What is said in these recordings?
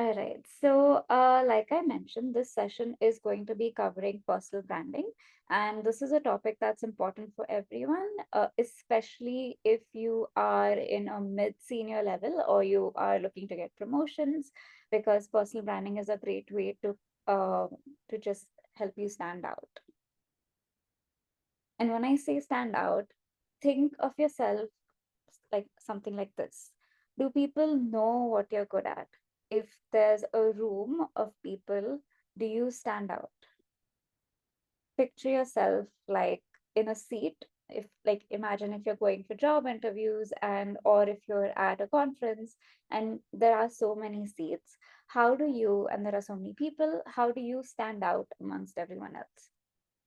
All right. So, like I mentioned, this session is going to be covering personal branding. And this is a topic that's important for everyone, especially if you are in a mid-senior level or you are looking to get promotions, because personal branding is a great way uh, to just help you stand out. And when I say stand out, think of yourself like something like this. Do people know what you're good at? If there's a room of people, do you stand out? Picture yourself like in a seat. If like imagine if you're going for job interviews and or if you're at a conference and there are so many seats, how do you, and there are so many people, how do you stand out amongst everyone else?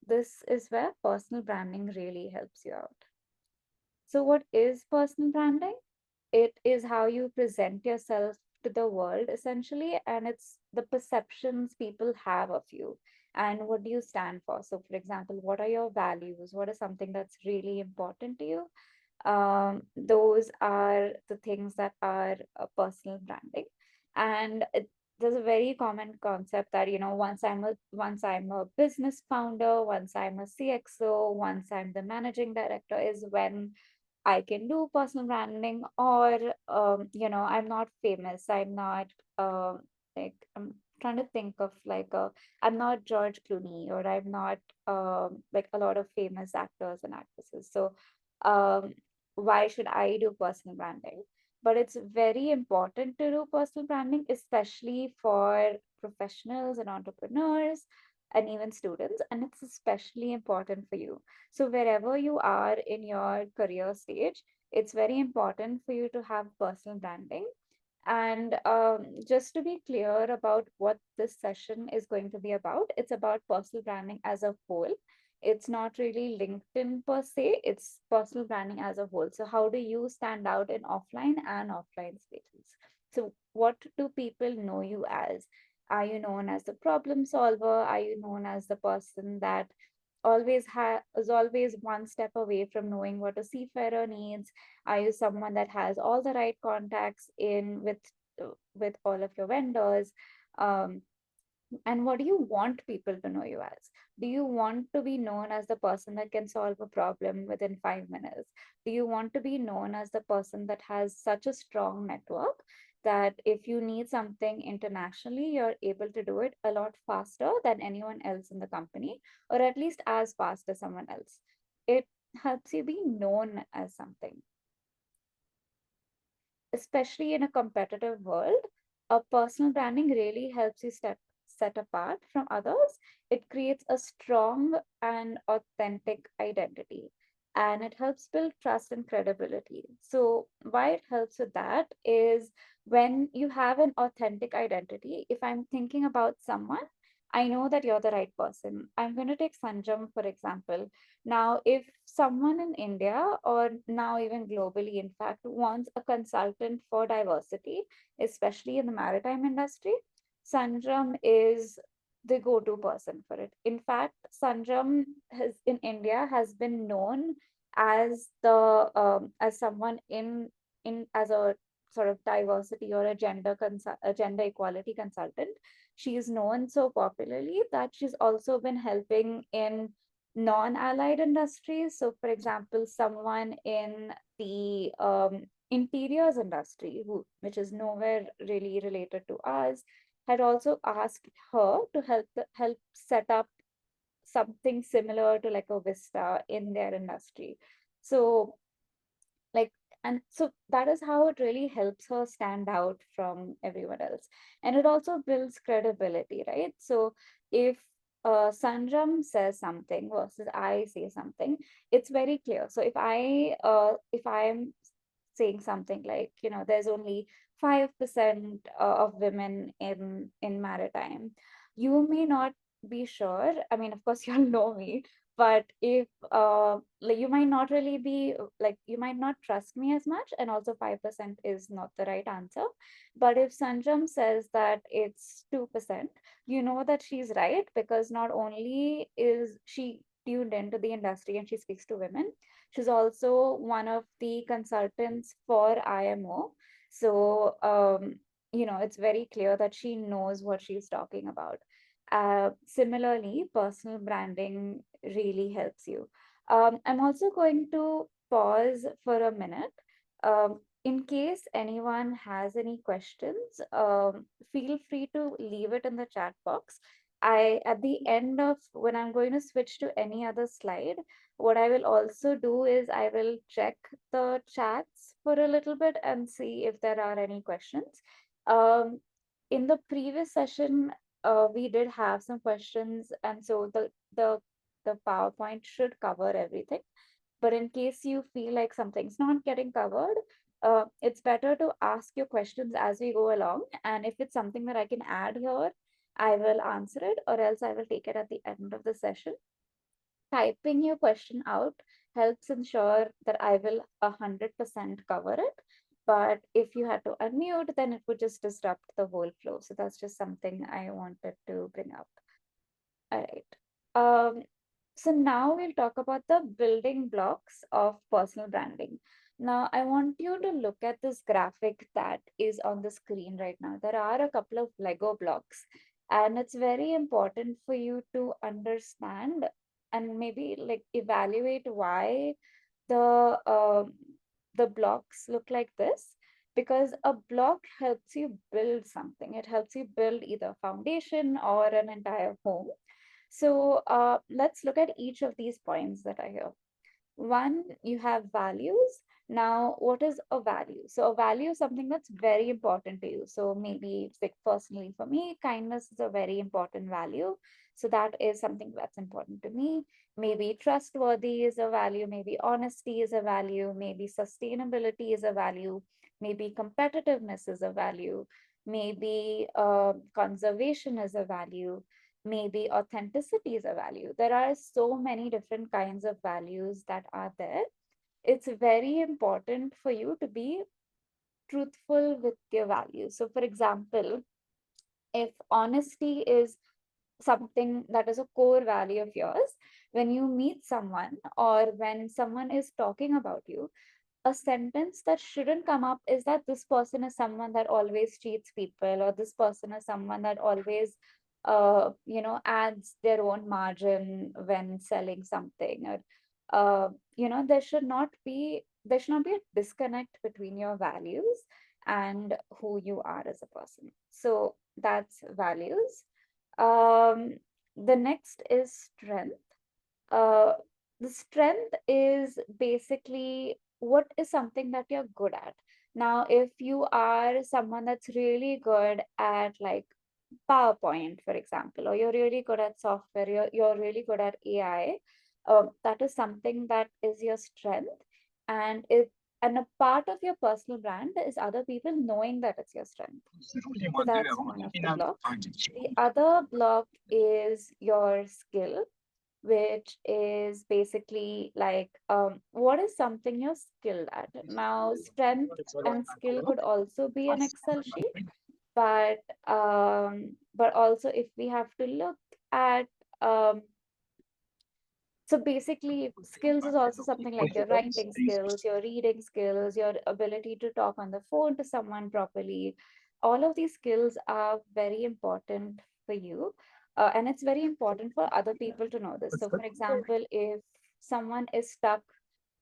This is where personal branding really helps you out. So, what is personal branding? It is how you present yourself to the world, essentially, and it's the perceptions people have of you and what do you stand for. So, for example, what are your values? What is something that's really important to you? Those are the things that are personal branding. And there's a very common concept that once I'm a business founder, once I'm a CXO, once I'm the managing director is when I can do personal branding, or I'm not famous. I'm not I'm trying to think of like I'm not George Clooney, or I'm not like a lot of famous actors and actresses. So um, why should I do personal branding? But it's very important to do personal branding, especially for professionals and entrepreneurs and even students. And it's especially important for you. So, wherever you are in your career stage, it's very important for you to have personal branding. And just to be clear about what this session is going to be about, it's about personal branding as a whole. It's not really LinkedIn per se, it's personal branding as a whole. So, how do you stand out in offline and offline spaces? So, what do people know you as? Are you known as the problem solver? Are you known as the person that is always one step away from knowing what a seafarer needs? Are you someone that has all the right contacts in with all of your vendors? Um, and what do you want people to know you as? Do you want to be known as the person that can solve a problem within 5 minutes? Do you want to be known as the person that has such a strong network that if you need something internationally, you're able to do it a lot faster than anyone else in the company, or at least as fast as someone else? It helps you be known as something, especially in a competitive world. A personal branding really helps you set apart from others. It creates a strong and authentic identity, and it helps build trust and credibility. So, why it helps with that is when you have an authentic identity, if I'm thinking about someone, I know that you're the right person. I'm going to take Sanjam, for example. Now, if someone in India or now even globally, in fact, wants a consultant for diversity, especially in the maritime industry, Sanjam is the go-to person for it. In fact, Sanjam has in India has been known as the as someone in as a sort of diversity or a gender equality consultant. She is known so popularly that she's also been helping in non-allied industries. So, for example, someone in the interiors industry, which is nowhere really related to us, had also asked her to help set up something similar to like a Vista in their industry. So, like, and so that is how it really helps her stand out from everyone else. And it also builds credibility, right? So if Sanjam says something versus I say something, it's very clear. So if I'm saying something like, there's only 5% of women in maritime, you may not be sure. I mean, of course, you'll know me, but if like you might not really be like you might not trust me as much, and also 5% is not the right answer. But if Sanjam says that it's 2%, you know that she's right, because not only is she tuned into the industry and she speaks to women, she's also one of the consultants for IMO. So it's very clear that she knows what she's talking about. Similarly, personal branding really helps you. I'm also going to pause for a minute. In case anyone has any questions, feel free to leave it in the chat box. At the end of when I'm going to switch to any other slide, what I will also do is I will check the chats for a little bit and see if there are any questions. um, in the previous session, we did have some questions, and so the PowerPoint should cover everything. But in case you feel like something's not getting covered, it's better to ask your questions as we go along. And if it's something that I can add here, I will answer it, or else I will take it at the end of the session. Typing your question out helps ensure that I will 100% cover it. But if you had to unmute, then it would just disrupt the whole flow. So that's just something I wanted to bring up. All right. So now we'll talk about the building blocks of personal branding. Now, I want you to look at this graphic that is on the screen right now. There are a couple of Lego blocks, and it's very important for you to understand and maybe like evaluate why the the blocks look like this, because a block helps you build something. It helps you build either foundation or an entire home. So let's look at each of these points that are here. One, you have values. Now, what is a value? So, a value is something that's very important to you. So, maybe it's like personally for me, kindness is a very important value. So, that is something that's important to me. Maybe trustworthy is a value. Maybe honesty is a value. Maybe sustainability is a value. Maybe competitiveness is a value. Maybe conservation is a value. Maybe authenticity is a value. There are so many different kinds of values that are there. It's very important for you to be truthful with your values. So, for example, if honesty is something that is a core value of yours, when you meet someone or when someone is talking about you, a sentence that shouldn't come up is that this person is someone that always cheats people, or this person is someone that always adds their own margin when selling something, or there should not be a disconnect between your values and who you are as a person. So that's values. The next is strength. uh, the strength is basically what is something that you're good at. Now, if you are someone that's really good at like PowerPoint, for example, or you're really good at software, you're really good at AI, that is something that is your strength. And a part of your personal brand is other people knowing that it's your strength. So that's one of the blocks. The other block is your skill, which is basically like what is something you're skilled at. Now, strength and skill could also be an Excel sheet, but also if we have to look at um, so basically, skills is also something like your writing skills, your reading skills, your ability to talk on the phone to someone properly. All of these skills are very important for you. And it's very important for other people to know this. So, for example, if someone is stuck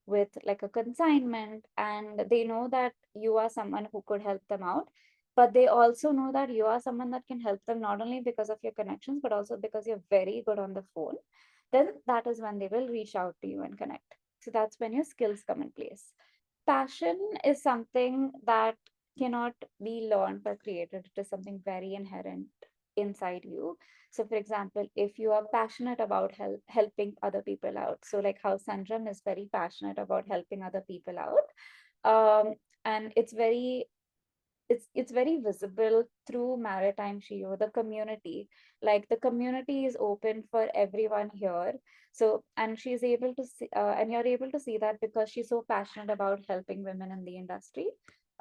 with like a consignment and they know that you are someone who could help them out, but they also know that you are someone that can help them not only because of your connections, but also because you're very good on the phone, then that is when they will reach out to you and connect. So that's when your skills come in place. Passion is something that cannot be learned or created. It is something very inherent inside you. So, for example, if you are passionate about helping other people out, so like how Sanjam is very passionate about helping other people out, and it's very visible through Maritime SheEO, the community. Like the community is open for everyone here. So, and she's able to see, and you're able to see that because she's so passionate about helping women in the industry.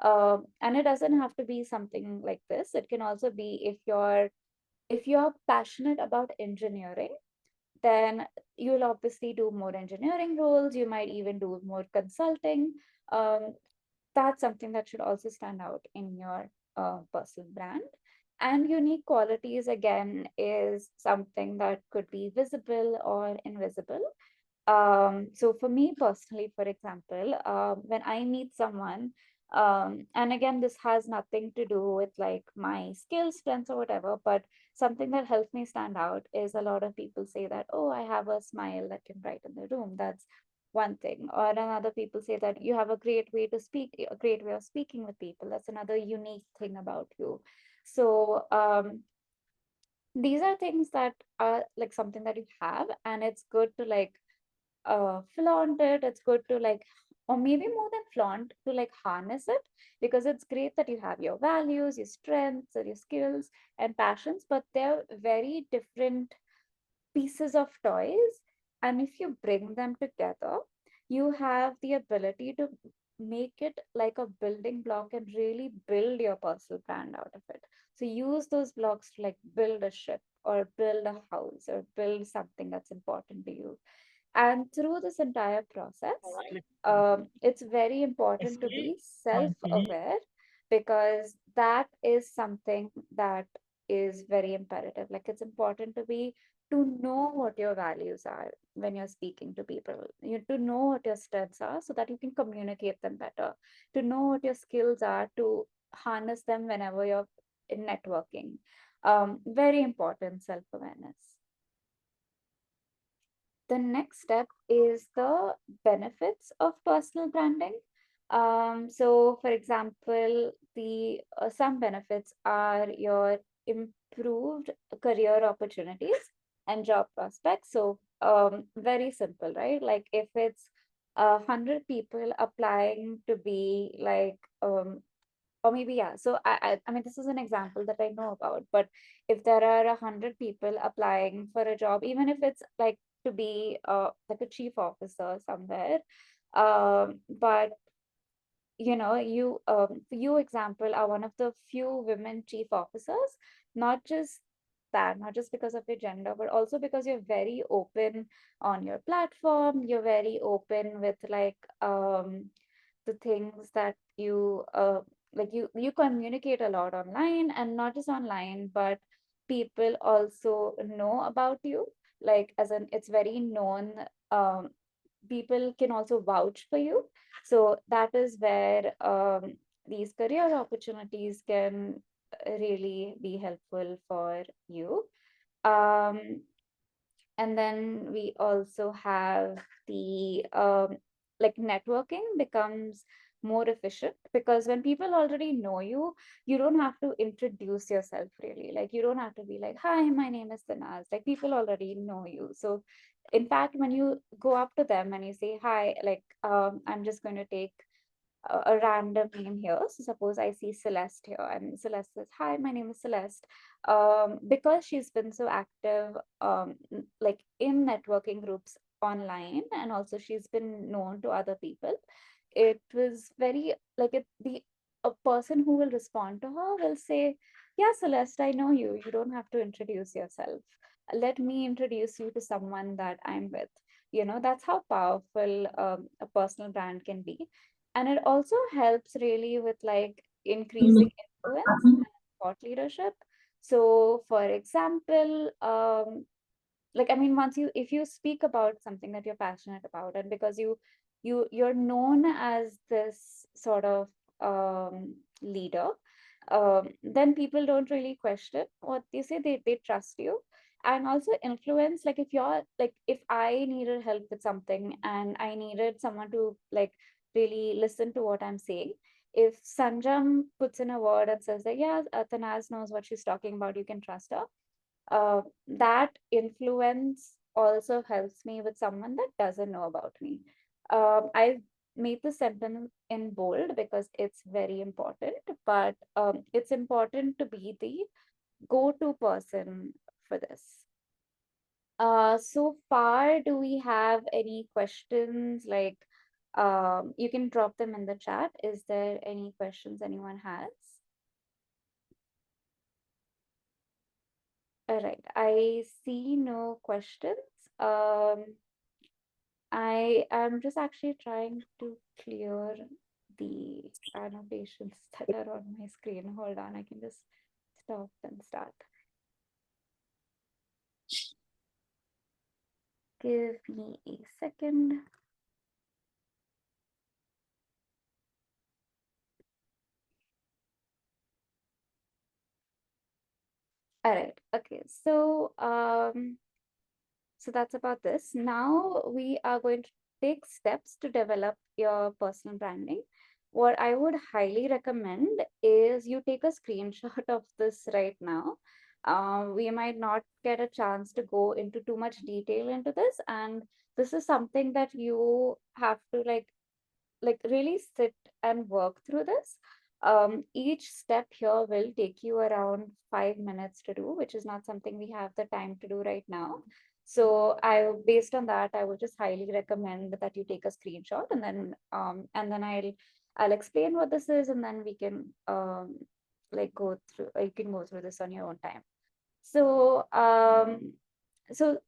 And it doesn't have to be something like this. It can also be if you're passionate about engineering, then you'll obviously do more engineering roles. You might even do more consulting. Um, That's something that should also stand out in your personal brand. And unique qualities, again, is something that could be visible or invisible. So for me personally, for example, when I meet someone, and again, this has nothing to do with like my skills, strengths, or whatever, but something that helps me stand out is a lot of people say that, oh, I have a smile that can brighten the room. That's one thing. Or another people say that you have a great way to speak, a great way of speaking with people. That's another unique thing about you. So these are things that are like something that you have, and it's good to like flaunt it. It's good to like, or maybe more than flaunt, to like harness it, because it's great that you have your values, your strengths, or your skills and passions, but they're very different pieces of toys. And if you bring them together, you have the ability to make it like a building block and really build your personal brand out of it. So use those blocks to like build a ship or build a house or build something that's important to you. And through this entire process, it's very important to be self aware, because that is something that is very imperative. Like, it's important to know what your values are when you're speaking to people. You to know what your strengths are so that you can communicate them better. To know what your skills are to harness them whenever you're in networking. Very important self awareness. The next step is the benefits of personal branding. So, for example, the some benefits are your improved career opportunities and job prospects. So, very simple, right? Like if it's 100 people applying to be like or maybe, yeah, so I mean, this is an example that I know about, but if there are 100 people applying for a job, even if it's like to be like a chief officer somewhere, but you example are one of the few women chief officers. Not just that, not just because of your gender, but also because you're very open on your platform. You're very open with like the things that you like you communicate a lot online, and not just online, but people also know about you, like as an it's very known. People can also vouch for you. So that is where these career opportunities can really be helpful for you. um, and then we also have the like networking becomes more efficient, because when people already know you, you don't have to introduce yourself really. Like you don't have to be like, hi, my name is Tanaz. Like people already know you. So in fact, when you go up to them and you say hi, like I'm just going to take a random name here. So suppose I see Celeste here, and Celeste says, "Hi, my name is Celeste." Because she's been so active, like in networking groups online, and also she's been known to other people. It was very like the a person who will respond to her will say, "Yeah, Celeste, I know you. You don't have to introduce yourself. Let me introduce you to someone that I'm with." That's how powerful a personal brand can be. And it also helps really with like increasing influence and thought leadership. So for example, like I mean, once you if you speak about something that you're passionate about, and because you're known as this sort of leader, then people don't really question what you say. They trust you. And also influence, like if you're like if I needed help with something and I needed someone to like really listen to what I'm saying, if Sanjam puts in a word and says that, yeah, Tanaz knows what she's talking about, you can trust her. That influence also helps me with someone that doesn't know about me. I've made the sentence in bold because it's very important, but it's important to be the go-to person for this. So far, do we have any questions? Like, you can drop them in the chat. Is there any questions anyone has? All right, I see no questions. I am just actually trying to clear the annotations that are on my screen. Hold on, I can just stop and start. Give me a second. All right. Okay. So that's about this. Now we are going to take steps to develop your personal branding. What I would highly recommend is you take a screenshot of this right now. We might not get a chance to go into too much detail into this, and this is something that you have to like really sit and work through this. Each step here will take you around 5 minutes to do, which is not something we have the time to do right now. So based on that, I would just highly recommend that you take a screenshot, and then I'll explain what this is, and then we can like go through. You can go through this on your own time. So, so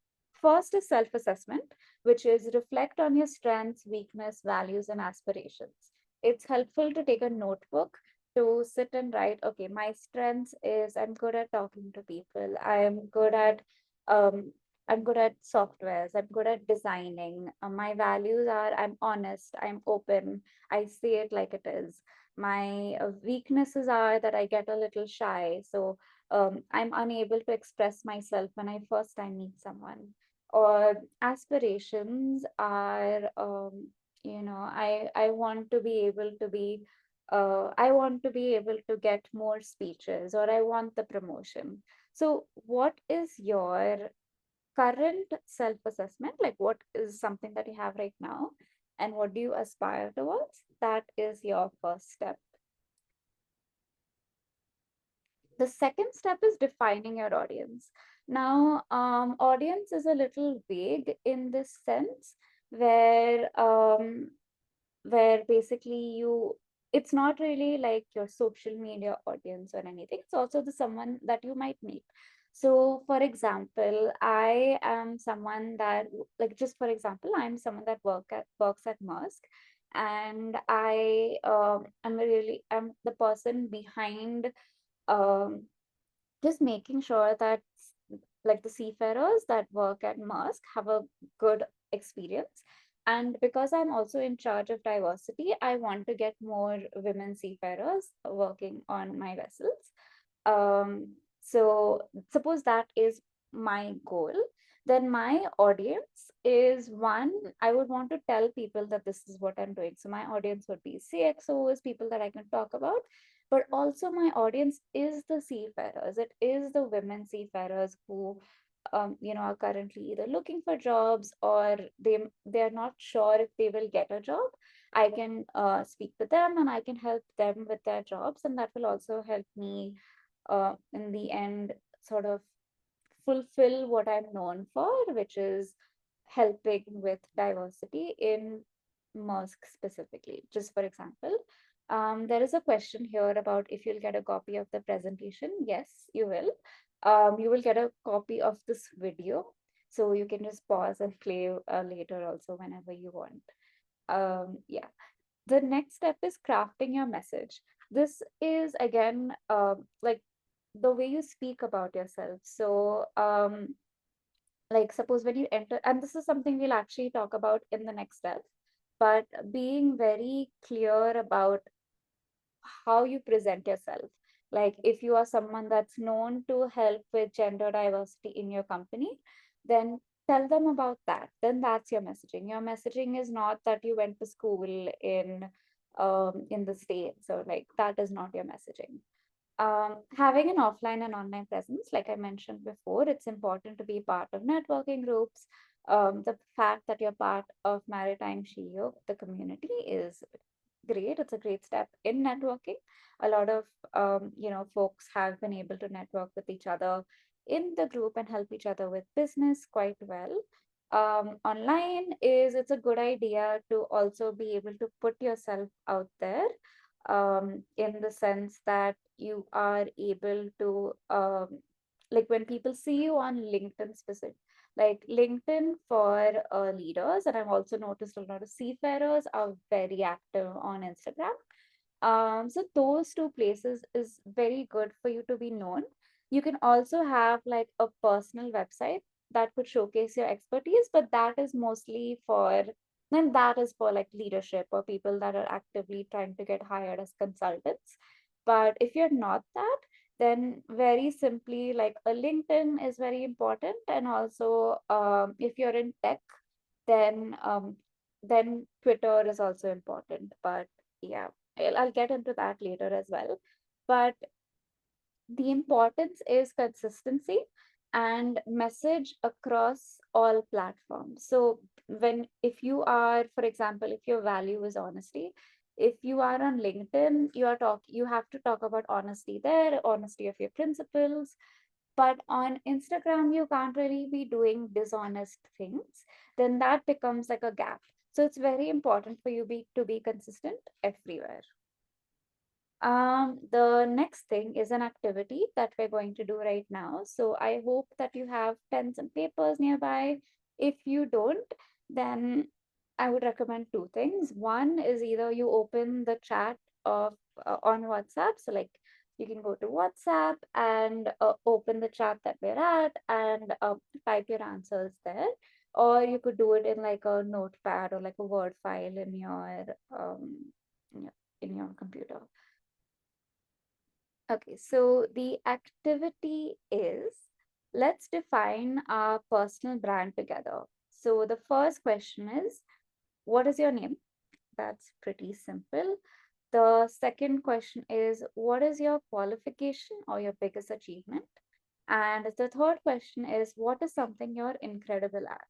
first is self-assessment, which is reflect on your strengths, weakness, values, and aspirations. It's helpful to take a notebook to sit and write, okay, my strengths is I'm good at talking to people. Um, I'm good at softwares. I'm good at designing. My values are I'm honest, I'm open, I say it like it is. My weaknesses are that I get a little shy. So I'm unable to express myself when I first time meet someone. Or aspirations are, I want to be able to be, I want to be able to get more speeches, or I want the promotion. So, what is your current self-assessment? Like, what is something that you have right now, and what do you aspire towards? That is your first step. The second step is defining your audience. Now, audience is a little vague in this sense, where where basically it's not really like your social media audience or anything. It's also the someone that you might meet. So, for example, I am someone that, like, just for example, I'm someone that works at Musk, and I'm the person behind um, just making sure that like the seafarers that work at Musk have a good experience. And because I'm also in charge of diversity, I want to get more women seafarers working on my vessels. So suppose that is my goal, then my audience is one, I would want to tell people that this is what I'm doing. So my audience would be CXOs, people that I can talk about, but also my audience is the seafarers. It is the women seafarers who are currently either looking for jobs, or they're not sure if they will get a job. I can speak to them and I can help them with their jobs, and that will also help me in the end sort of fulfill what I'm known for, which is helping with diversity in Musk specifically. Just for example, there is a question here about if you'll get a copy of the presentation. Yes, you will. You will get a copy of this video. So you can just pause and play later also whenever you want. Yeah. The next step is crafting your message. This is again like the way you speak about yourself. So like suppose when you enter, and this is something we'll actually talk about in the next step, but being very clear about how you present yourself. Like if you are someone that's known to help with gender diversity in your company, then tell them about that. Then that's your messaging. Your messaging is not that you went to school in the States, or like that is not your messaging. Having an offline and online presence, like I mentioned before, it's important to be part of networking groups. The fact that you're part of Maritime SheEO, the community, is great. It's a great step in networking. A lot of folks have been able to network with each other in the group and help each other with business quite well. Online is it's a good idea to also be able to put yourself out there, in the sense that you are able to like when people see you on LinkedIn specific. Like LinkedIn for leaders, and I've also noticed a lot of seafarers are very active on Instagram. So those two places is very good for you to be known. You can also have like a personal website that could showcase your expertise, but that is mostly for then that is for like leadership or people that are actively trying to get hired as consultants. But if you're not that, then very simply like a LinkedIn is very important. And also if you're in tech, then then Twitter is also important. But yeah, I'll get into that later as well. But the importance is consistency and message across all platforms. So when if you are, for example, if your value is honesty, if you are on LinkedIn, you have to talk about honesty there, honesty of your principles. But on Instagram, you can't really be doing dishonest things. Then that becomes like a gap. So it's very important for you to be consistent everywhere. The next thing is an activity that we're going to do right now. So I hope that you have pens and papers nearby. If you don't, then I would recommend two things. One is either you open the chat of on WhatsApp. So like you can go to WhatsApp and open the chat that we're at and type your answers there. Or you could do it in like a notepad or like a Word file in your in your computer. Okay, so the activity is let's define our personal brand together. So the first question is, what is your name? That's pretty simple. The second question is, what is your qualification or your biggest achievement? And the third question is, what is something you're incredible at?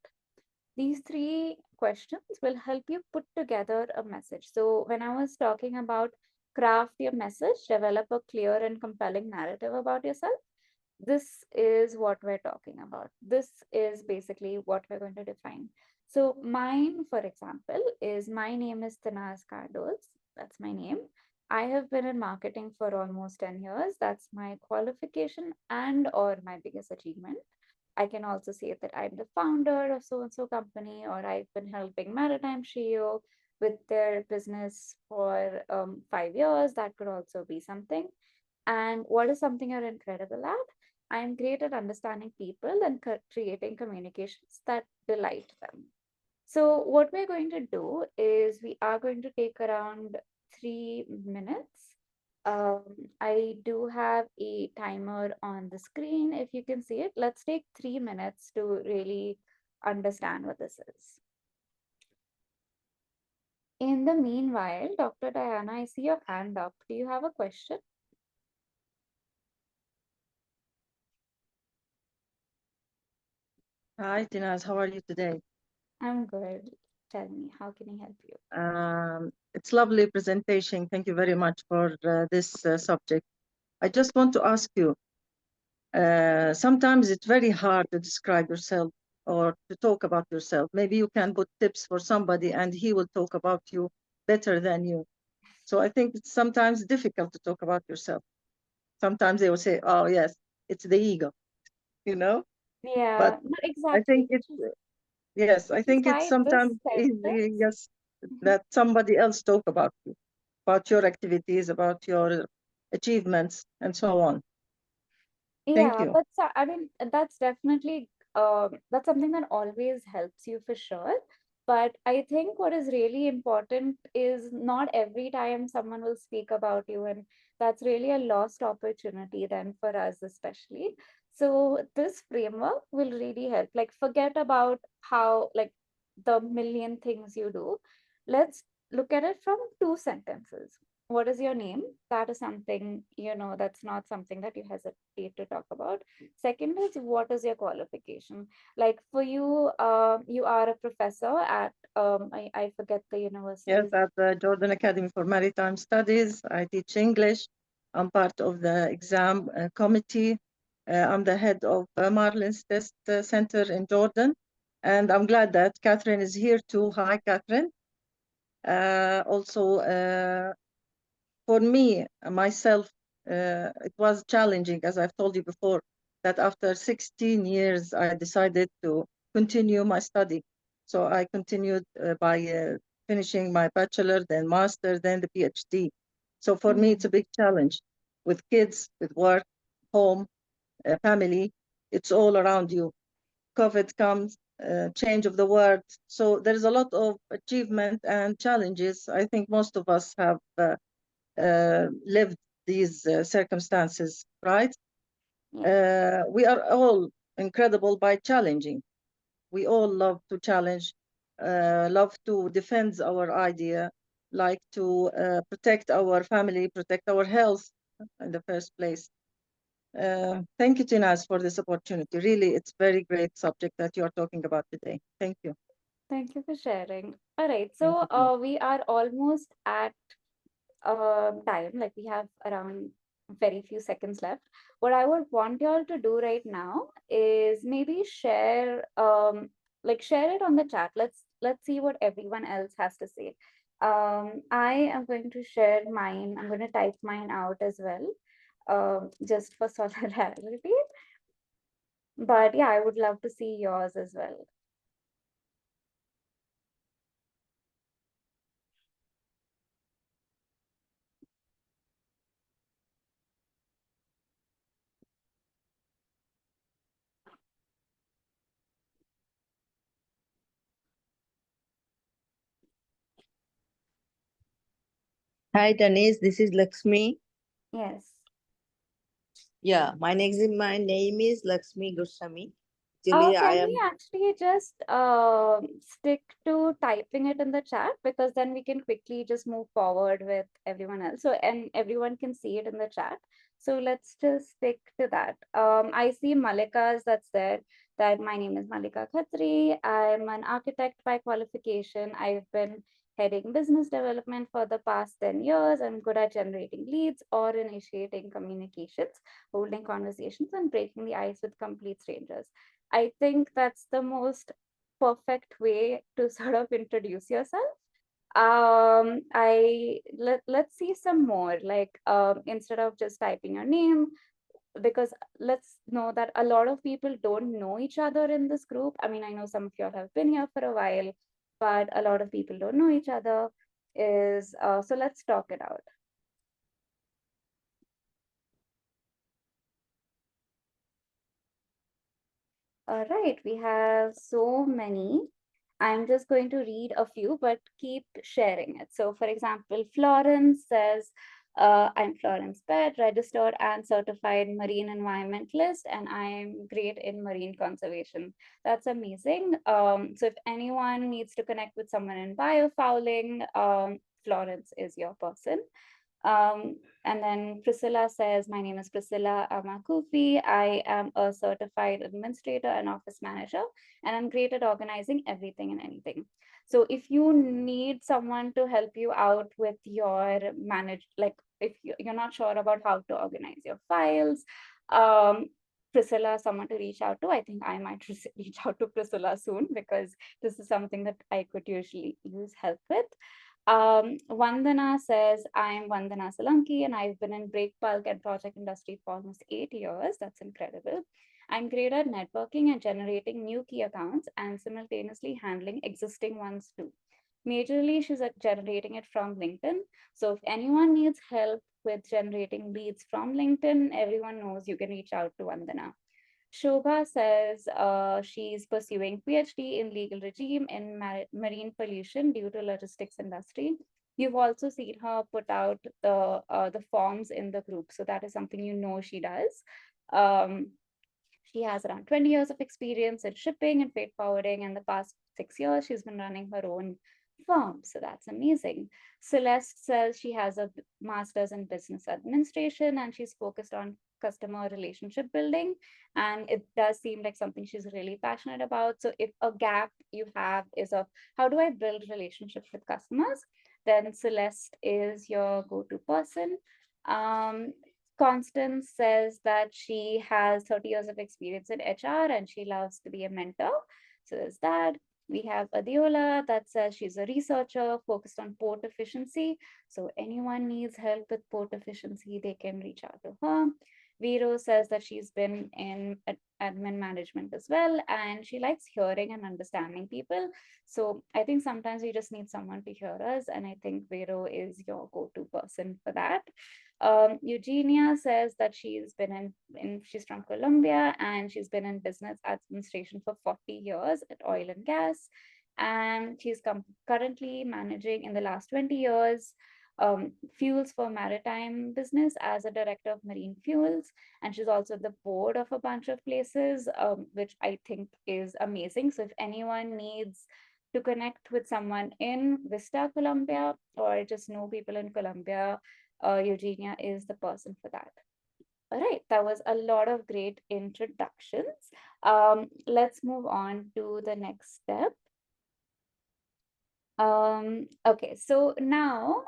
These three questions will help you put together a message. So, when I was talking about craft your message, develop a clear and compelling narrative about yourself, this is what we're talking about. This is basically what we're going to define. So, mine, for example, is my name is Tanaz Cardos. That's my name. I have been in marketing for almost 10 years. That's my qualification and or my biggest achievement. I can also say that I'm the founder of so and so company, or I've been helping Maritime SheEO with their business for 5 years. That could also be something. And what is something you're incredible at? I'm great at understanding people and creating communications that delight them. So, what we're going to do is we are going to take around 3 minutes. I do have a timer on the screen if you can see it. Let's take 3 minutes to really understand what this is. In the meanwhile, Dr. Diana, I see your hand up. Do you have a question? Hi, Tinaz. How are you today? I'm good. Tell me, how can I help you? It's lovely presentation. Thank you very much for this subject. I just want to ask you, sometimes it's very hard to describe yourself or to talk about yourself. Maybe you can put tips for somebody and he will talk about you better than you. So I think it's sometimes difficult to talk about yourself. Sometimes they will say, oh, yes, it's the ego, you know? But Yeah, no, I exactly. think yes, I Which is think it's why this sometimes easy, sentence. yes, that somebody else talk about you, about your activities, about your achievements, and so on. Thank Yeah, you. but so, I mean, that's definitely that's something that always helps you for sure. But I think what is really important is not every time someone will speak about you, and that's really a lost opportunity then for us, especially. So this framework will really help. Like, forget about how, like, the million things you do. Let's look at it from two sentences. What is your name? That is something, that's not something that you hesitate to talk about. Second is, what is your qualification? Like for you, you are a professor at, I forget the Yes, university's. at the Jordan Academy for Maritime Studies, I teach English. I'm part of the exam committee. I'm the head of Marlin's Test Center in Jordan. And I'm glad that Catherine is here too. Hi, Catherine. Also, for me, myself, it was challenging, as I've told you before, that after 16 years, I decided to continue my study. So I continued by finishing my bachelor, then master, then the PhD. So for me, it's a Mhm. big challenge with kids, with work, home, family. It's all around you. COVID comes, change of the world. So there is a lot of achievement and challenges. I think most of us have lived these circumstances, right? Yeah. We are all incredible by challenging. We all love to challenge, love to defend our idea, like to protect our family, protect our health in the first place. Thank you, Tinaz, for this opportunity. Really, it's very great subject that you are talking about today. Thank you. Thank you for sharing. All right, Thank so you. we are almost at time, like we have around very few seconds left. What I would want y'all to do right now is maybe share share it on the chat. Let's see what everyone else has to say. I am going to share mine. I'm going to type mine out as well, just for solidarity. But yeah, I would love to see yours as well. Hi, Tanis. This is Lakshmi. Yes. Yeah, my name is Lakshmi Goswami. Actually, I Can we am. actually just stick to typing it in the chat, because then we can quickly just move forward with everyone else. So, and everyone can see it in the chat. So let's just stick to that. I see Malika's that's there. That my name is Malika Khatri. I'm an architect by qualification. I've been heading business development for the past 10 years. I'm good at generating leads or initiating communications, holding conversations, and breaking the ice with complete strangers. I think that's the most perfect way to sort of introduce yourself. Let's see some more, like instead of just typing your name, because let's know that a lot of people don't know each other in this group. I mean, I know some of you all have been here for a while, but a lot of people don't know each other. Is So let's talk it out. All right, we have so many. I'm just going to read a few, but keep sharing it. So, for example, Florence says, I'm Florence Pett, registered and certified marine environmentalist, and I'm great in marine conservation. That's amazing. So, if anyone needs to connect with someone in biofouling, Florence is your person. And then Priscilla says, my name is Priscilla Amakufi. I am a certified administrator and office manager, and I'm great at organizing everything and anything. So if you need someone to help you out with your like if you're not sure about how to organize your files, Priscilla, someone to reach out to. I think I might reach out to Priscilla soon, because this is something that I could usually use help with. Vandana says, I'm Vandana Solanki and I've been in break bulk and project industry for almost 8 years. That's incredible. I'm great at networking and generating new key accounts and simultaneously handling existing ones too. Majorly, she's at generating it from LinkedIn. So if anyone needs help with generating leads from LinkedIn, everyone knows you can reach out to Vandana. Shobha says she's pursuing PhD in legal regime in marine pollution due to logistics industry. You've also seen her put out the forms in the group, so that is something you know she does. Um, she has around 20 years of experience in shipping and freight forwarding. And the past 6 years, she's been running her own firm. So that's amazing. Celeste says she has a master's in business administration and she's focused on customer relationship building. And it does seem like something she's really passionate about. So if a gap you have is of how do I build relationships with customers, then Celeste is your go-to person. Um, Constance says that she has 30 years of experience in HR and she loves to be a mentor. So there's that. We have Adiola that says she's a researcher focused on port efficiency. So anyone needs help with port efficiency, they can reach out to her. Vero says that she's been in admin management as well, and she likes hearing and understanding people. So I think sometimes we just need someone to hear us, and I think Vero is your go-to person for that. Eugenia says that she's been she's from Colombia and she's been in business administration for 40 years at oil and gas. And she's currently managing in the last 20 years fuels for maritime business as a director of marine fuels. And she's also the board of a bunch of places, which I think is amazing. So if anyone needs to connect with someone in Vista, Colombia, or just know people in Colombia, Eugenia is the person for that. All right, that was a lot of great introductions. Let's move on to the next step. Okay, so now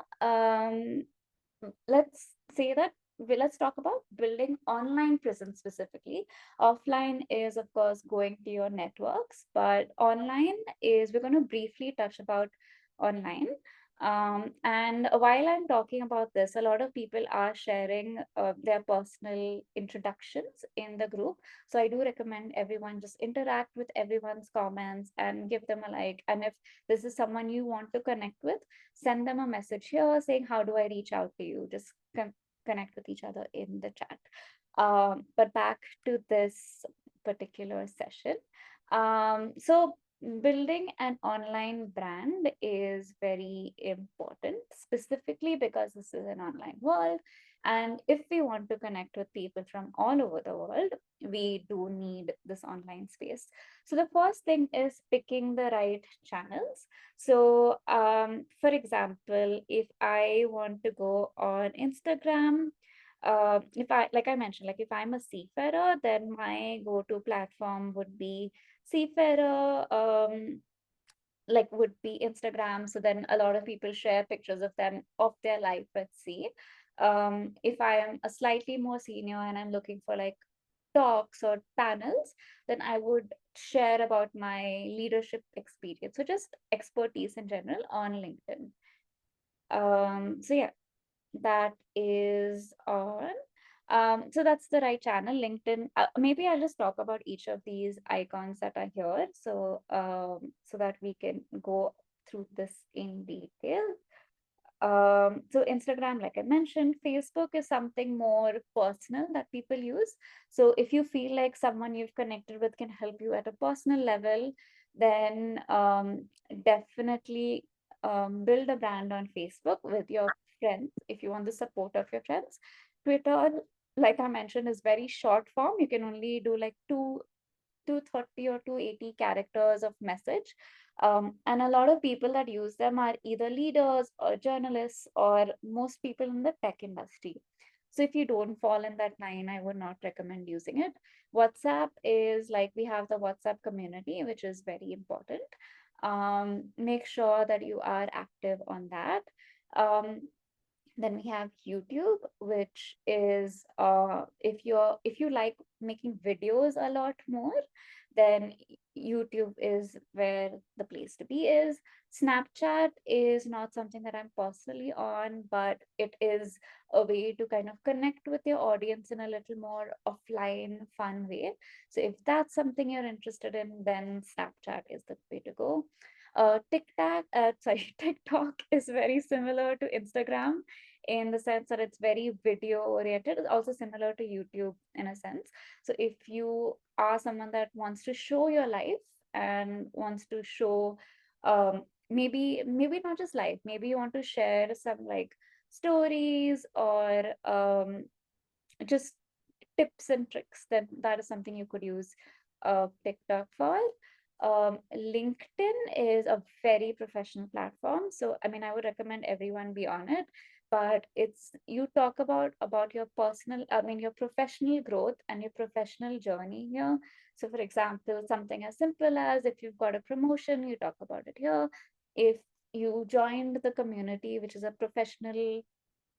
let's say that let's talk about building online presence specifically. Offline is, of course, going to your networks, but online is, we're going to briefly touch about online. And while I'm talking about this, a lot of people are sharing their personal introductions in the group. So I do recommend everyone just interact with everyone's comments and give them a like. And if this is someone you want to connect with, send them a message here saying, how do I reach out to you? Just connect with each other in the chat. But back to this particular session. So building an online brand is very important, specifically because this is an online world. And if we want to connect with people from all over the world, we do need this online space. So the first thing is picking the right channels. So, for example, if I want to go on Instagram, if I, like I mentioned, like if I'm a seafarer, then my go-to platform would be seafarer, like would be Instagram. So then a lot of people share pictures of them, of their life at sea. If I am a slightly more senior and I'm looking for like talks or panels, then I would share about my leadership experience, so just expertise in general on LinkedIn. So yeah, that is on. So that's the right channel, LinkedIn. Maybe I'll just talk about each of these icons that are here, so so that we can go through this in detail. So Instagram, like I mentioned, Facebook is something more personal that people use. So if you feel like someone you've connected with can help you at a personal level, then definitely build a brand on Facebook with your friends if you want the support of your friends. Twitter, like I mentioned, is very short form. You can only do like 230 or 280 characters of message. And a lot of people that use them are either leaders or journalists or most people in the tech industry. So if you don't fall in that line, I would not recommend using it. WhatsApp is like, we have the WhatsApp community, which is very important. Make sure that you are active on that. Um, then we have YouTube, which is if you like making videos a lot more, then YouTube is where the place to be is. Snapchat is not something that I'm personally on, but it is a way to kind of connect with your audience in a little more offline, fun way. So if that's something you're interested in, then Snapchat is the way to go. TikTok is very similar to Instagram in the sense that it's very video oriented. It's also similar to YouTube in a sense. So if you are someone that wants to show your life and wants to show maybe not just life, maybe you want to share some like stories or just tips and tricks, then that is something you could use TikTok for. LinkedIn is a very professional platform. So, I mean, I would recommend everyone be on it, but it's, you talk about your personal, I mean, your professional growth and your professional journey here. So, for example, something as simple as if you've got a promotion, you talk about it here. If you joined the community, which is a professional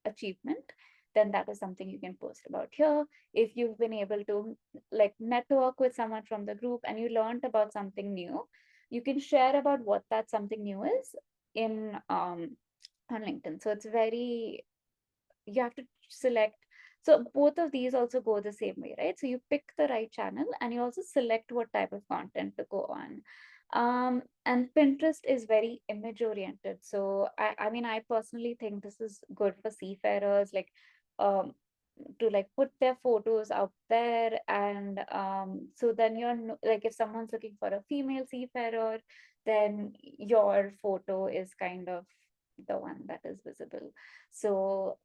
achievement, then that is something you can post about here. If you've been able to like network with someone from the group and you learned about something new, you can share about what that something new is in on LinkedIn. So it's very, you have to select So both of these also go the same way, right? So you pick the right channel and you also select what type of content to go on. And Pinterest is very image oriented. So I mean, I personally think this is good for seafarers, like um, to like put their photos out there. And so then like if someone's looking for a female seafarer, then your photo is kind of the one that is visible. So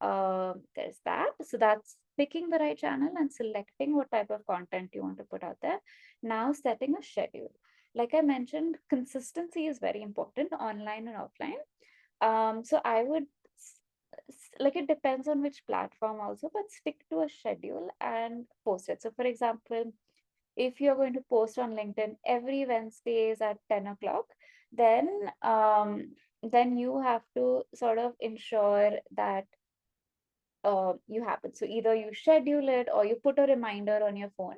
there's that. So that's picking the right channel and selecting what type of content you want to put out there. Now setting a schedule. Like I mentioned, consistency is very important online and offline. So I would like, it depends on which platform also, but stick to a schedule and post it. So for example, if you're going to post on LinkedIn every Wednesdays at 10 o'clock, then then you have to sort of ensure that you happen. So either you schedule it or you put a reminder on your phone,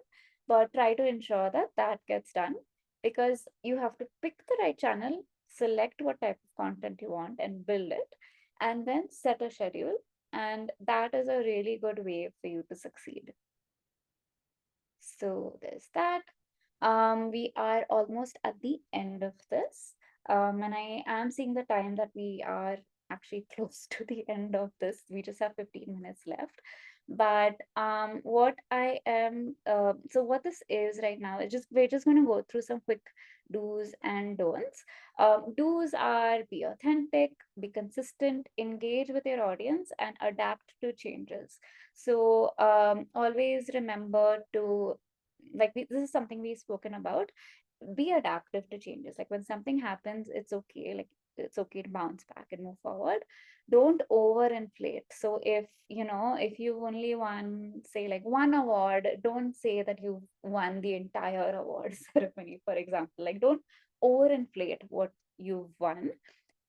but try to ensure that that gets done, because you have to pick the right channel, select what type of content you want and build it, and then set a schedule. And that is a really good way for you to succeed. So there's that. We are almost at the end of this. And I am seeing the time that we are actually close to the end of this. We just have 15 minutes left. But what I am, so what this is right now is just, we're just going to go through some quick do's and don'ts. Do's are: be authentic, be consistent, engage with your audience, and adapt to changes. So always remember to, like this is something we've spoken about, be adaptive to changes. Like when something happens, it's okay, like it's okay to bounce back and move forward. Don't overinflate. So if if you only won, say, like one award, don't say that you've won the entire award ceremony, for example. Like don't overinflate what you've won.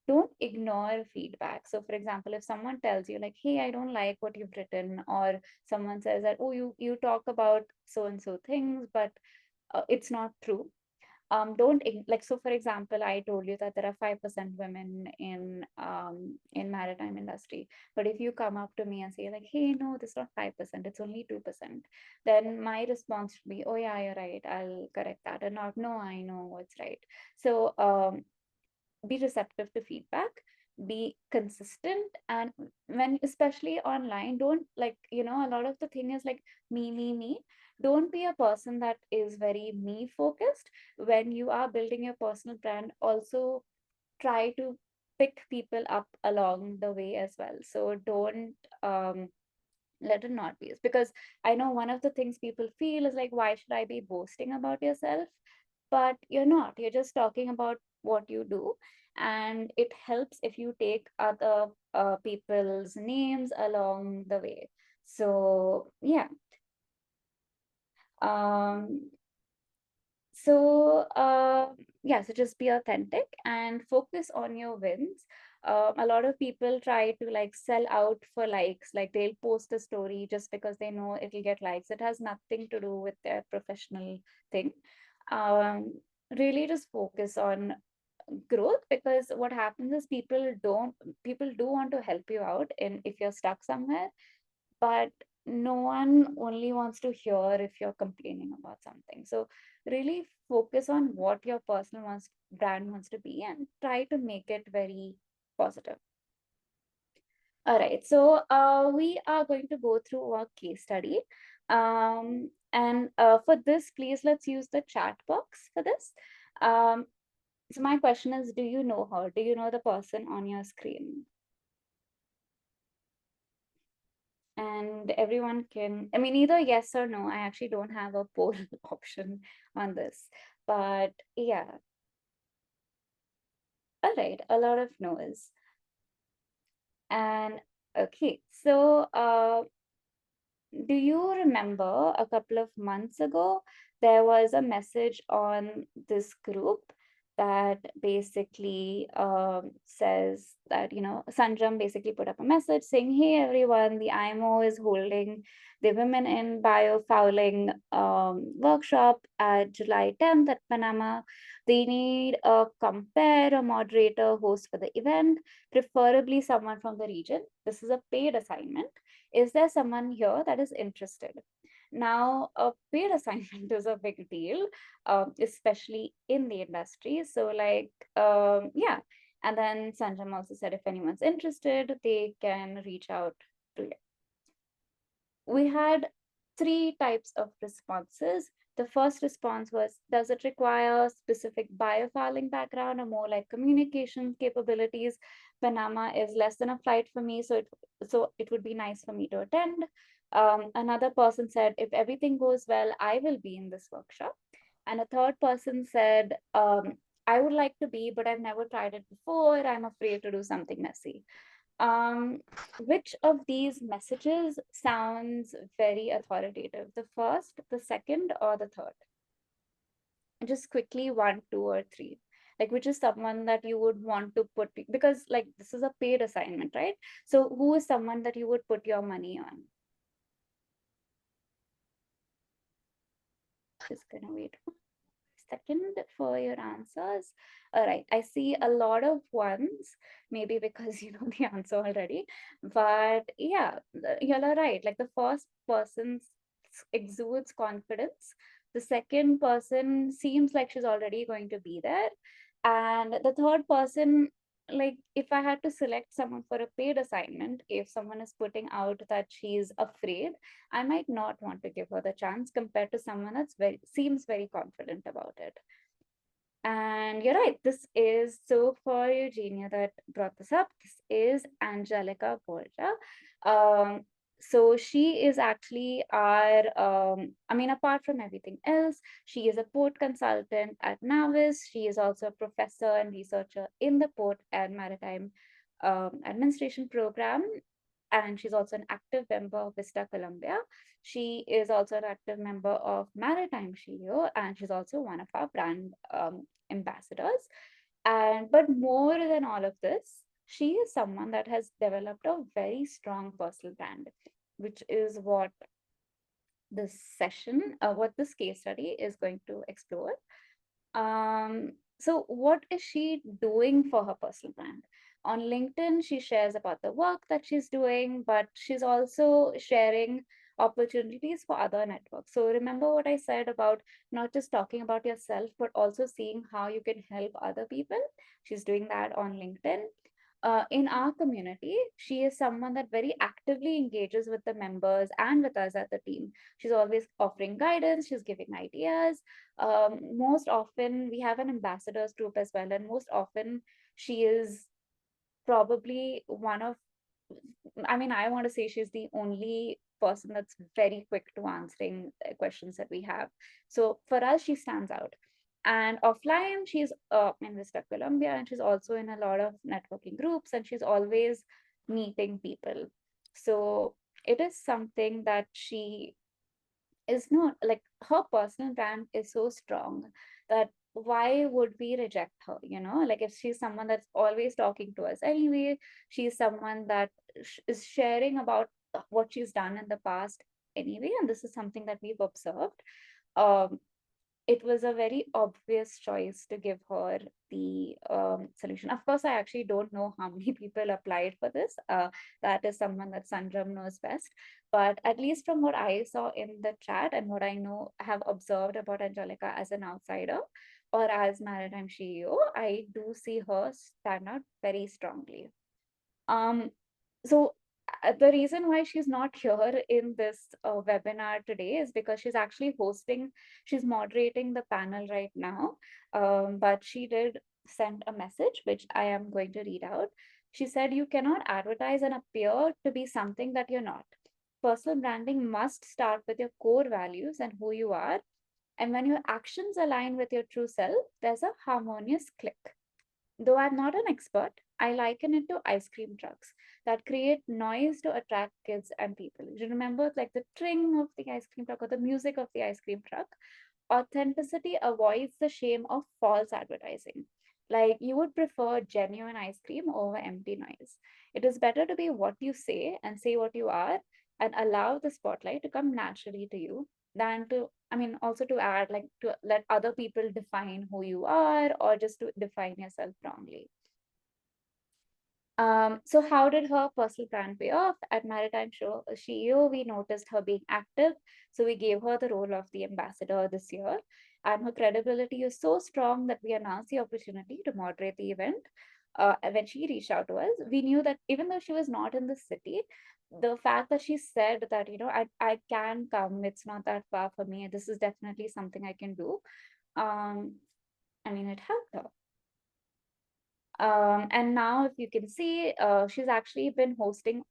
Don't ignore feedback. So for example, if someone tells you like, hey, I don't like what you've written, or someone says that, oh, you talk about so and so things, but it's not true. Don't like, so for example, I told you that there are 5% women in maritime industry, but if you come up to me and say like, hey, no, this is not 5%, it's only 2%, then my response should be, oh yeah, you're right, I'll correct that, and not, no, I know what's right. So be receptive to feedback, be consistent. And when, especially online, don't, like, a lot of the thing is like me. Don't be a person that is very me focused. When you are building your personal brand, also try to pick people up along the way as well. So don't let it not be, because I know one of the things people feel is like, why should I be boasting about yourself? But you're not, you're just talking about what you do. And it helps if you take other people's names along the way. So yeah. um yeah, so just be authentic and focus on your wins. A lot of people try to like sell out for likes, like they'll post a story just because they know it'll get likes. It has nothing to do with their professional thing. um, Really just focus on growth, because what happens is people do want to help you out, and if you're stuck somewhere, but no one only wants to hear if you're complaining about something. So really focus on what your brand wants to be, and try to make it very positive. All right, so we are going to go through our case study. And for this, please, let's use the chat box for this. um, so my question is, do you know her? Do you know the person on your screen? And everyone can, I mean, either yes or no. I actually don't have a poll option on this, but yeah. All right, a lot of no's. And okay, so do you remember a couple of months ago, there was a message on this group that basically says that, Sanjam basically put up a message saying, hey, everyone, the IMO is holding the Women in Biofouling workshop at July 10th at Panama. They need a compare, a moderator, host for the event, preferably someone from the region. This is a paid assignment. Is there someone here that is interested? Now, a paid assignment is a big deal, especially in the industry. So, like, yeah. And then Sanjam also said if anyone's interested, they can reach out to you. We had three types of responses. The first response was, does it require specific biofiling background or more like communication capabilities? Panama is less than a flight for me, so it would be nice for me to attend. Another person said, if everything goes well, I will be in this workshop. And a third person said, I would like to be, but I've never tried it before. I'm afraid to do something messy. Um, which of these messages sounds very authoritative? The first, the second, or the third? Just quickly, one, two, or three. Like, which is someone that you would want to put, because like this is a paid assignment, right? So, who is someone that you would put your money on? Just gonna wait second for your answers. All right, I see a lot of ones, maybe because you know the answer already. But yeah, you're right. Like the first person exudes confidence. The second person seems like she's already going to be there. And the third person, like if I had to select someone for a paid assignment, if someone is putting out that she's afraid, I might not want to give her the chance compared to someone that's very seems very confident about it. And you're right, this is so for Eugenia that brought this up. This is Angelica Borja. Um, so she is actually our, I mean, apart from everything else, she is a port consultant at Navis. She is also a professor and researcher in the Port and Maritime Administration program, and she's also an active member of Vista Columbia. She is also an active member of Maritime SheEO, and she's also one of our brand ambassadors. And but more than all of this, she is someone that has developed a very strong personal brand, which is what this case study is going to explore. So what is she doing for her personal brand? On LinkedIn, she shares about the work that she's doing, but she's also sharing opportunities for other networks. So remember what I said about not just talking about yourself, but also seeing how you can help other people. She's doing that on LinkedIn. In our community, she is someone that very actively engages with the members and with us at the team. She's always offering guidance, she's giving ideas. Most often, we have an ambassadors group as well, and most often, she is probably one of, I mean, I want to say she's the only person that's very quick to answering questions that we have. So for us, she stands out. And offline, she's in Vista Columbia, and she's also in a lot of networking groups, and she's always meeting people. So it is something that she is not like, her personal brand is so strong that why would we reject her, like if she's someone that's always talking to us anyway, she's someone that is sharing about what she's done in the past anyway, and this is something that we've observed. um, it was a very obvious choice to give her the solution. Of course, I actually don't know how many people applied for this. That is someone that Sanjam knows best. But at least from what I saw in the chat and what I know, have observed about Angelica as an outsider or as Maritime CEO, I do see her stand out very strongly. Um, so the reason why she's not here in this webinar today is because she's moderating the panel right now. But she did send a message, which I am going to read out. She said, you cannot advertise and appear to be something that you're not. Personal branding must start with your core values and who you are. And when your actions align with your true self, there's a harmonious click. Though I'm not an expert, I liken it to ice cream trucks that create noise to attract kids and people. You remember, like the tring of the ice cream truck or the music of the ice cream truck? Authenticity avoids the shame of false advertising. Like you would prefer genuine ice cream over empty noise. It is better to be what you say and say what you are and allow the spotlight to come naturally to you than to, I mean, also to add, like to let other people define who you are or just to define yourself wrongly. So how did her personal brand pay off? At Maritime SheEO, we noticed her being active, so we gave her the role of the ambassador this year. And her credibility is so strong that we announced the opportunity to moderate the event. And when she reached out to us, we knew that even though she was not in the city, the fact that she said that, I can come, it's not that far for me, this is definitely something I can do. Um, I mean, it helped her. And now, if you can see, she's actually been hosting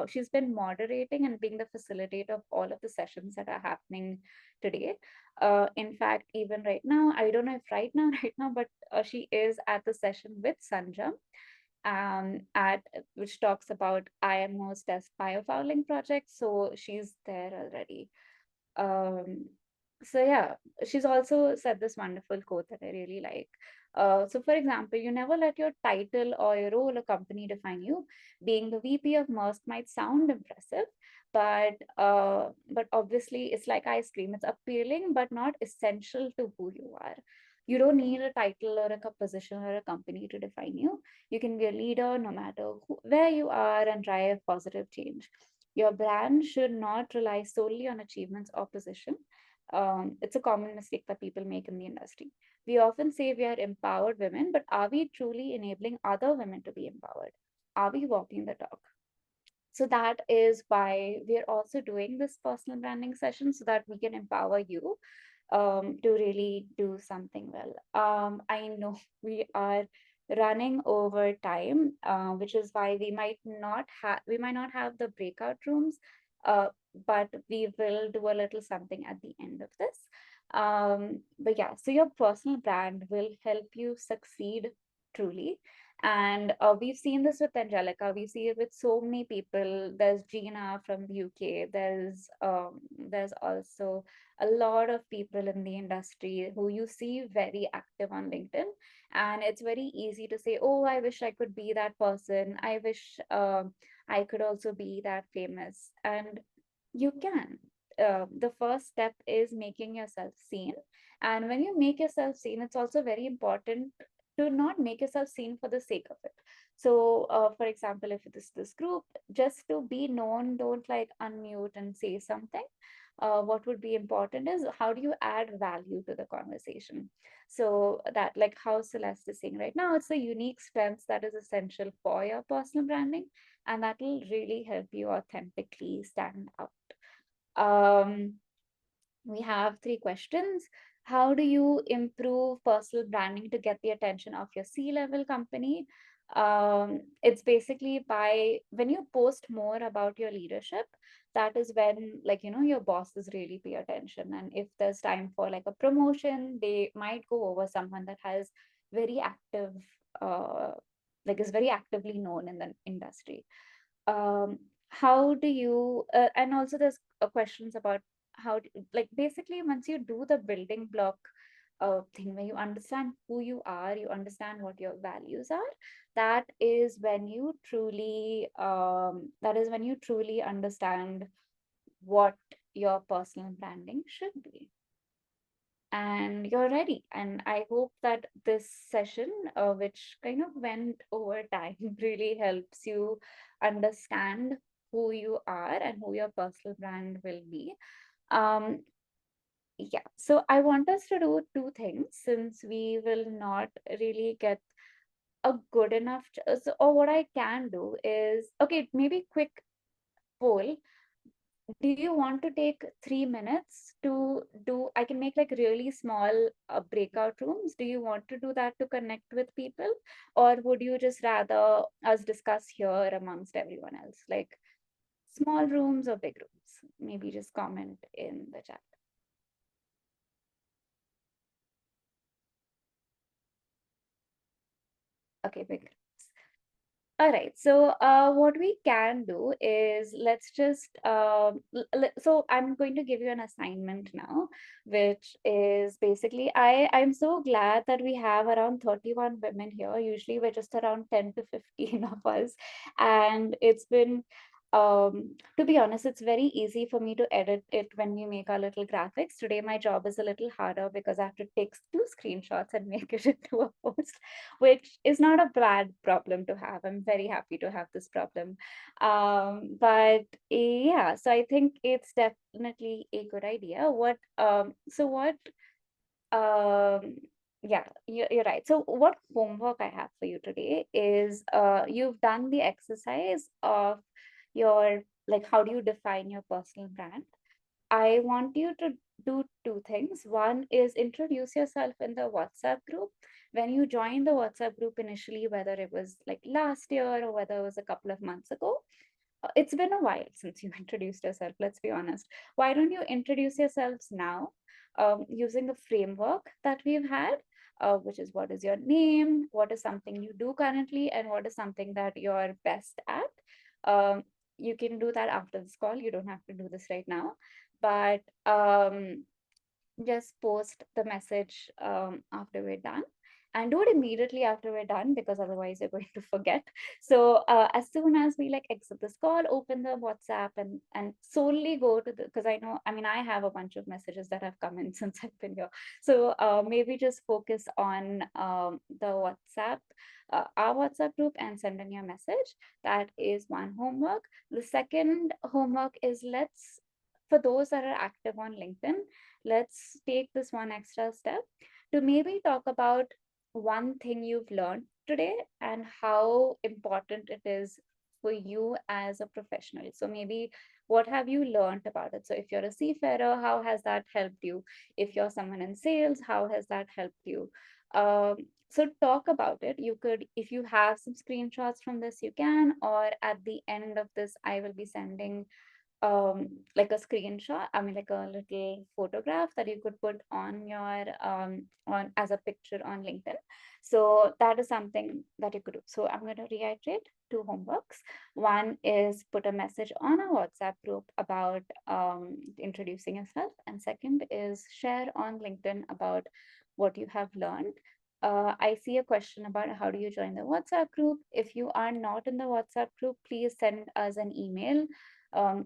she's been moderating and being the facilitator of all of the sessions that are happening today. In fact, even right now, I don't know if right now, but she is at the session with Sanjam, at which talks about IMO's test biofouling project. So she's there already. Um, so yeah, she's also said this wonderful quote that I really like. So for example, you never let your title or your role or company define you. Being the VP of Maersk might sound impressive, but obviously it's like ice cream. It's appealing, but not essential to who you are. You don't need a title or a position or a company to define you. You can be a leader no matter where you are and drive positive change. Your brand should not rely solely on achievements or position. It's a common mistake that people make in the industry. We often say we are empowered women, but are we truly enabling other women to be empowered? Are we walking the talk? So that is why we are also doing this personal branding session so that we can empower you to really do something well. I know we are running over time, which is why we might not have the breakout rooms, uh, but we will do a little something at the end of this. But yeah, so your personal brand will help you succeed truly. And we've seen this with Angelica. We see it with so many people. There's Gina from the UK. There's also a lot of people in the industry who you see very active on LinkedIn. And it's very easy to say, oh, I wish I could be that person. I wish I could also be that famous. And you can. The first step is making yourself seen. And when you make yourself seen, it's also very important to not make yourself seen for the sake of it. So, for example, if it is this group, just to be known, don't like unmute and say something. What would be important is how do you add value to the conversation? So that, like how Celeste is saying right now, it's a unique strength that is essential for your personal branding, and that will really help you authentically stand out. Um, we have three questions. How do you improve personal branding to get the attention of your C-level company? It's basically by when you post more about your leadership, that is when, like, your bosses really pay attention. And if there's time for like a promotion, they might go over someone that has very active, uh, like is very actively known in the industry. How do you, and also there's questions about like basically once you do the building block thing where you understand who you are, you understand what your values are, that is when you truly understand what your personal branding should be, and you're ready. And I hope that this session, which kind of went over time, really helps you understand who you are and who your personal brand will be. Um, yeah, so I want us to do two things since we will not really get a good enough, or what I can do is, okay, maybe quick poll. Do you want to take 3 minutes to do? I can make like really small breakout rooms. Do you want to do that to connect with people? Or would you just rather us discuss here amongst everyone else? Like small rooms or big rooms? Maybe just comment in the chat. Okay, big rooms. All right. So what we can do is let's just so I'm going to give you an assignment now, which is basically I'm so glad that we have around 31 women here. Usually we're just around 10 to 15 of us, and it's been To be honest, it's very easy for me to edit it when we make our little graphics. Today, my job is a little harder because I have to take two screenshots and make it into a post, which is not a bad problem to have. I'm very happy to have this problem. But yeah, so I think it's definitely a good idea. What um, yeah, you're right. So, what homework I have for you today is you've done the exercise of your, like, how do you define your personal brand? I want you to do two things. One is introduce yourself in the WhatsApp group. When you joined the WhatsApp group initially, whether it was like last year or whether it was a couple of months ago, it's been a while since you introduced yourself, let's be honest. Why don't you introduce yourselves now using the framework that we've had, which is what is your name, what is something you do currently, and what is something that you're best at. Um, you can do that after this call. You don't have to do this right now. But just post the message after we're done, and do it immediately after we're done because otherwise you're going to forget. So as soon as we like exit this call, open the WhatsApp and solely go to the, because I know, I mean, I have a bunch of messages that have come in since I've been here. So maybe just focus on the WhatsApp, our WhatsApp group, and send in your message. That is one homework. The second homework is, let's, for those that are active on LinkedIn, let's take this one extra step to maybe talk about one thing you've learned today and how important it is for you as a professional. So maybe what have you learned about it? So if you're a seafarer, how has that helped you? If you're someone in sales, how has that helped you? So talk about it. You could, if you have some screenshots from this, you can, or at the end of this, I will be sending like a screenshot, I mean like a little photograph that you could put on your on as a picture on LinkedIn. So that is something that you could do. So I'm going to reiterate two homeworks. One is put a message on a WhatsApp group about introducing yourself, and second is share on LinkedIn about what you have learned. I see a question about how do you join the WhatsApp group. If you are not in the WhatsApp group, please send us an email.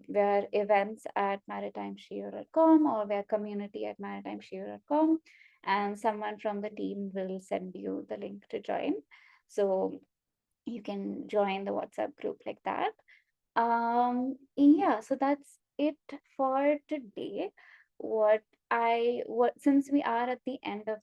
We're events at maritimesheo.com, or we're community at maritimesheo.com, and someone from the team will send you the link to join. So you can join the WhatsApp group like that. Yeah, so that's it for today. What since we are at the end of